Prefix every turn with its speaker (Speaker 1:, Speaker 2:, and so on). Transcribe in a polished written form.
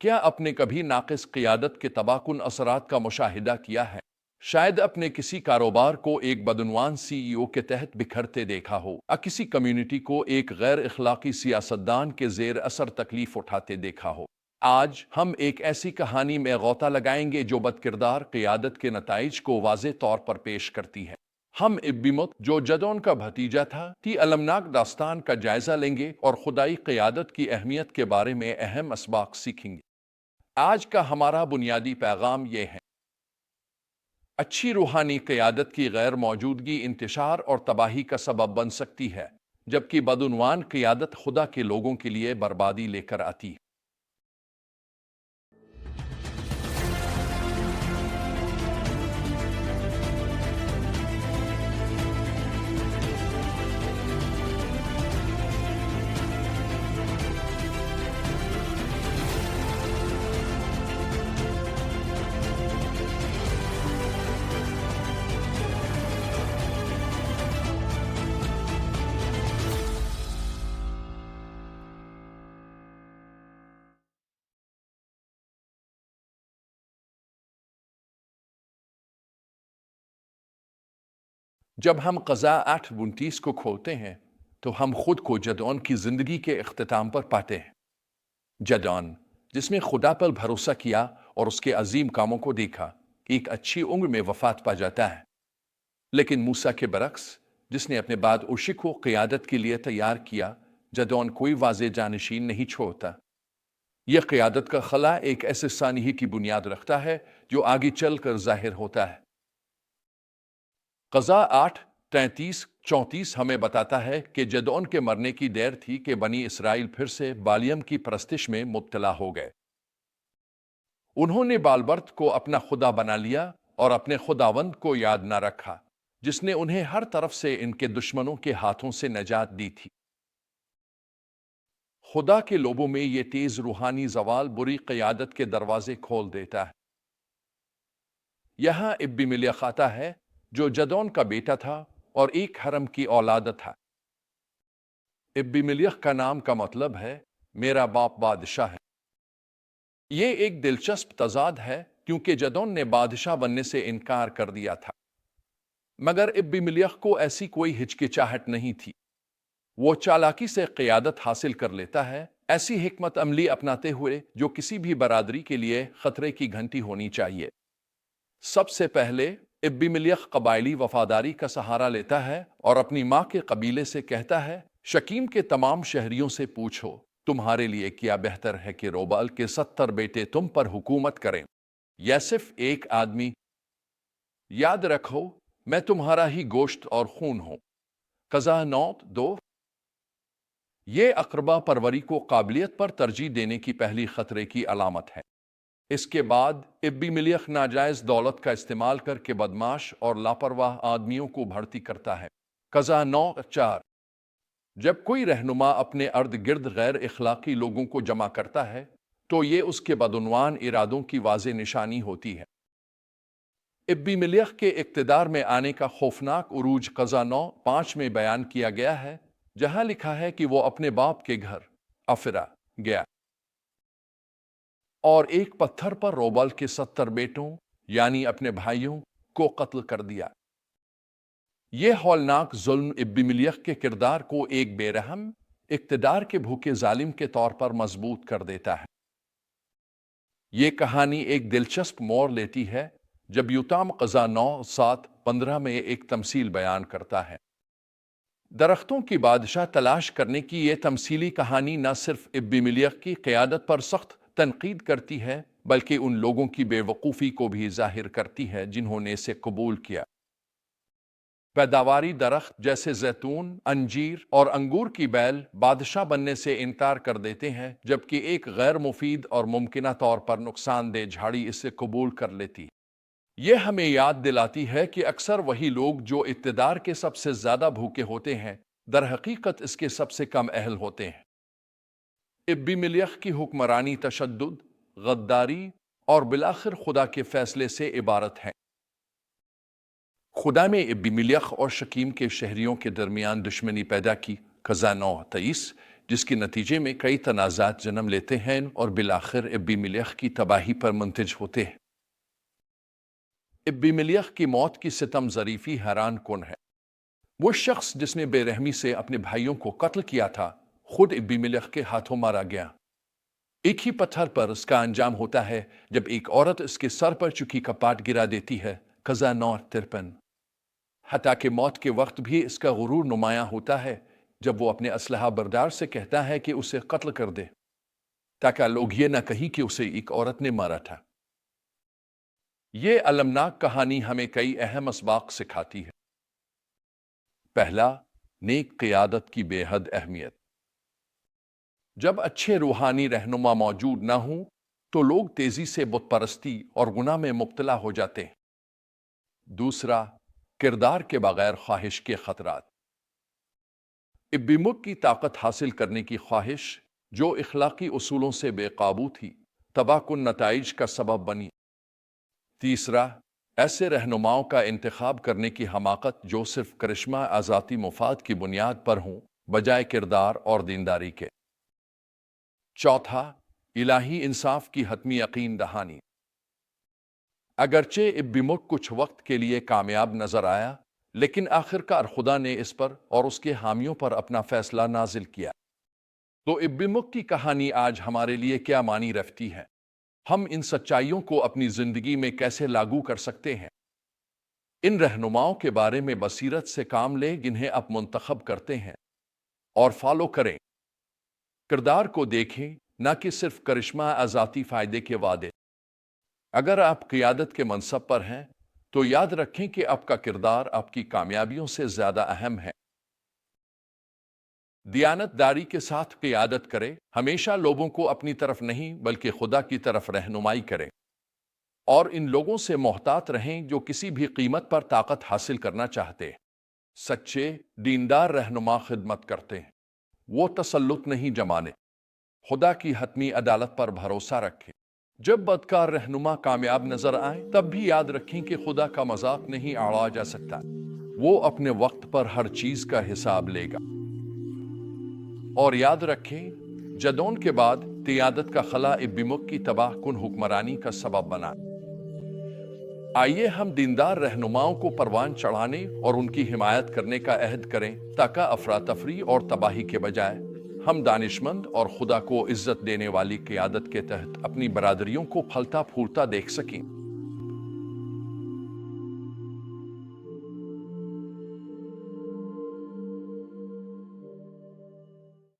Speaker 1: کیا آپ نے کبھی ناقص قیادت کے تباہ کن اثرات کا مشاہدہ کیا ہے؟ شاید اپنے کسی کاروبار کو ایک بدعنوان سی ای او کے تحت بکھرتے دیکھا ہو، یا کسی کمیونٹی کو ایک غیر اخلاقی سیاستدان کے زیر اثر تکلیف اٹھاتے دیکھا ہو۔ آج ہم ایک ایسی کہانی میں غوطہ لگائیں گے جو بدکردار قیادت کے نتائج کو واضح طور پر پیش کرتی ہے۔ ہم ابیمت، جو جدعون کا بھتیجا تھا، کی المناک داستان کا جائزہ لیں گے اور خدائی قیادت کی اہمیت کے بارے میں اہم اسباق سیکھیں گے۔ آج کا ہمارا بنیادی پیغام یہ ہے: اچھی روحانی قیادت کی غیر موجودگی انتشار اور تباہی کا سبب بن سکتی ہے، جبکہ بدعنوان قیادت خدا کے لوگوں کے لیے بربادی لے کر آتی ہے۔ جب ہم قضا 8:29 کو کھولتے ہیں تو ہم خود کو جدعون کی زندگی کے اختتام پر پاتے ہیں۔ جدعون، جس نے خدا پر بھروسہ کیا اور اس کے عظیم کاموں کو دیکھا، ایک اچھی عمر میں وفات پا جاتا ہے۔ لیکن موسیٰ کے برعکس، جس نے اپنے بعد اوشی کو قیادت کے لیے تیار کیا، جدعون کوئی واضح جانشین نہیں چھوڑتا۔ یہ قیادت کا خلا ایک ایسے سانحے کی بنیاد رکھتا ہے جو آگے چل کر ظاہر ہوتا ہے۔ قضا 8:33-34 ہمیں بتاتا ہے کہ جدعون کے مرنے کی دیر تھی کہ بنی اسرائیل پھر سے بالیم کی پرستش میں مبتلا ہو گئے۔ انہوں نے بالبرت کو اپنا خدا بنا لیا اور اپنے خداوند کو یاد نہ رکھا، جس نے انہیں ہر طرف سے ان کے دشمنوں کے ہاتھوں سے نجات دی تھی۔ خدا کے لوگوں میں یہ تیز روحانی زوال بری قیادت کے دروازے کھول دیتا ہے۔ یہاں ابیملیخ آتا ہے، جو جدعون کا بیٹا تھا اور ایک حرم کی اولاد تھا۔ ابیملیخ کا نام کا مطلب ہے میرا باپ بادشاہ ہے۔ یہ ایک دلچسپ تضاد ہے کیونکہ جدعون نے بادشاہ بننے سے انکار کر دیا تھا، مگر ابیملیخ کو ایسی کوئی ہچکچاہٹ نہیں تھی۔ وہ چالاکی سے قیادت حاصل کر لیتا ہے، ایسی حکمت عملی اپناتے ہوئے جو کسی بھی برادری کے لیے خطرے کی گھنٹی ہونی چاہیے۔ سب سے پہلے ابیملیخ قبائلی وفاداری کا سہارا لیتا ہے اور اپنی ماں کے قبیلے سے کہتا ہے، شکیم کے تمام شہریوں سے پوچھو، تمہارے لیے کیا بہتر ہے کہ روبال کے 70 بیٹے تم پر حکومت کریں یا صرف ایک آدمی؟ یاد رکھو، میں تمہارا ہی گوشت اور خون ہوں۔ قضا 9:2۔ یہ اقربا پروری کو قابلیت پر ترجیح دینے کی پہلی خطرے کی علامت ہے۔ اس کے بعد ابیملیخ ناجائز دولت کا استعمال کر کے بدماش اور لاپرواہ آدمیوں کو بھرتی کرتا ہے۔ قضا 9:4۔ جب کوئی رہنما اپنے ارد گرد غیر اخلاقی لوگوں کو جمع کرتا ہے تو یہ اس کے بدعنوان ارادوں کی واضح نشانی ہوتی ہے۔ ابیملیخ کے اقتدار میں آنے کا خوفناک عروج قضا 9:5 میں بیان کیا گیا ہے، جہاں لکھا ہے کہ وہ اپنے باپ کے گھر افرا گیا اور ایک پتھر پر روبال کے 70 بیٹوں یعنی اپنے بھائیوں کو قتل کر دیا۔ یہ ہولناک ظلم ابیملیخ کے کردار کو ایک بے رحم، اقتدار کے بھوکے ظالم کے طور پر مضبوط کر دیتا ہے۔ یہ کہانی ایک دلچسپ موڑ لیتی ہے جب یوتام قضا 9:7-15 میں ایک تمثیل بیان کرتا ہے۔ درختوں کی بادشاہ تلاش کرنے کی یہ تمثیلی کہانی نہ صرف ابیملیخ کی قیادت پر سخت تنقید کرتی ہے بلکہ ان لوگوں کی بے وقوفی کو بھی ظاہر کرتی ہے جنہوں نے اسے قبول کیا۔ پیداواری درخت جیسے زیتون، انجیر اور انگور کی بیل بادشاہ بننے سے انکار کر دیتے ہیں، جبکہ ایک غیر مفید اور ممکنہ طور پر نقصان دہ جھاڑی اسے قبول کر لیتی۔ یہ ہمیں یاد دلاتی ہے کہ اکثر وہی لوگ جو اقتدار کے سب سے زیادہ بھوکے ہوتے ہیں، در حقیقت اس کے سب سے کم اہل ہوتے ہیں۔ ابیملیخ کی حکمرانی تشدد، غداری اور بالآخر خدا کے فیصلے سے عبارت ہے۔ خدا نے ابیملیخ اور شکیم کے شہریوں کے درمیان دشمنی پیدا کی۔ قضا 9:23 جس کے نتیجے میں کئی تنازعات جنم لیتے ہیں اور بالآخر ابی ملیخ کی تباہی پر منتج ہوتے ہیں۔ ابی ملیخ کی موت کی ستم ظریفی حیران کن ہے۔ وہ شخص جس نے بے رحمی سے اپنے بھائیوں کو قتل کیا تھا خود ابی ملیخ کے ہاتھوں مارا گیا۔ ایک ہی پتھر پر اس کا انجام ہوتا ہے جب ایک عورت اس کے سر پر چکی کپاٹ گرا دیتی ہے۔ قضا 9:53۔ حتیٰ کہ موت کے وقت بھی اس کا غرور نمایاں ہوتا ہے جب وہ اپنے اسلحہ بردار سے کہتا ہے کہ اسے قتل کر دے تاکہ لوگ یہ نہ کہیں کہ اسے ایک عورت نے مارا تھا۔ یہ المناک کہانی ہمیں کئی اہم اسباق سکھاتی ہے۔ پہلا، نیک قیادت کی بے حد اہمیت۔ جب اچھے روحانی رہنما موجود نہ ہوں تو لوگ تیزی سے بت پرستی اور گناہ میں مبتلا ہو جاتے ہیں۔ دوسرا، کردار کے بغیر خواہش کے خطرات۔ ابی ملیخ کی طاقت حاصل کرنے کی خواہش جو اخلاقی اصولوں سے بے قابو تھی تباہ کن نتائج کا سبب بنی۔ تیسرا، ایسے رہنماؤں کا انتخاب کرنے کی حماقت جو صرف کرشمہ ذاتی مفاد کی بنیاد پر ہوں بجائے کردار اور دینداری کے۔ چوتھا، الہی انصاف کی حتمی یقین دہانی۔ اگرچہ ابی ملیخ کچھ وقت کے لیے کامیاب نظر آیا لیکن آخرکار خدا نے اس پر اور اس کے حامیوں پر اپنا فیصلہ نازل کیا۔ تو ابی ملیخ کی کہانی آج ہمارے لیے کیا معنی رکھتی ہے؟ ہم ان سچائیوں کو اپنی زندگی میں کیسے لاگو کر سکتے ہیں؟ ان رہنماؤں کے بارے میں بصیرت سے کام لیں جنہیں آپ منتخب کرتے ہیں اور فالو کریں۔ کردار کو دیکھیں نہ کہ صرف کرشمہ ذاتی فائدے کے وعدے۔ اگر آپ قیادت کے منصب پر ہیں تو یاد رکھیں کہ آپ کا کردار آپ کی کامیابیوں سے زیادہ اہم ہے۔ دیانت داری کے ساتھ قیادت کریں، ہمیشہ لوگوں کو اپنی طرف نہیں بلکہ خدا کی طرف رہنمائی کریں، اور ان لوگوں سے محتاط رہیں جو کسی بھی قیمت پر طاقت حاصل کرنا چاہتے ہیں۔ سچے دیندار رہنما خدمت کرتے ہیں، وہ تسلط نہیں جمانے۔ خدا کی حتمی عدالت پر بھروسہ رکھیں۔ جب بدکار رہنما کامیاب نظر آئیں تب بھی یاد رکھیں کہ خدا کا مذاق نہیں اڑایا جا سکتا، وہ اپنے وقت پر ہر چیز کا حساب لے گا۔ اور یاد رکھیں، جدون کے بعد قیادت کا خلا ابی ملیخ کی تباہ کن حکمرانی کا سبب بنا۔ آئیے ہم دیندار رہنماؤں کو پروان چڑھانے اور ان کی حمایت کرنے کا عہد کریں تاکہ افراتفری اور تباہی کے بجائے ہم دانشمند اور خدا کو عزت دینے والی قیادت کے تحت اپنی برادریوں کو پھلتا پھولتا دیکھ سکیں۔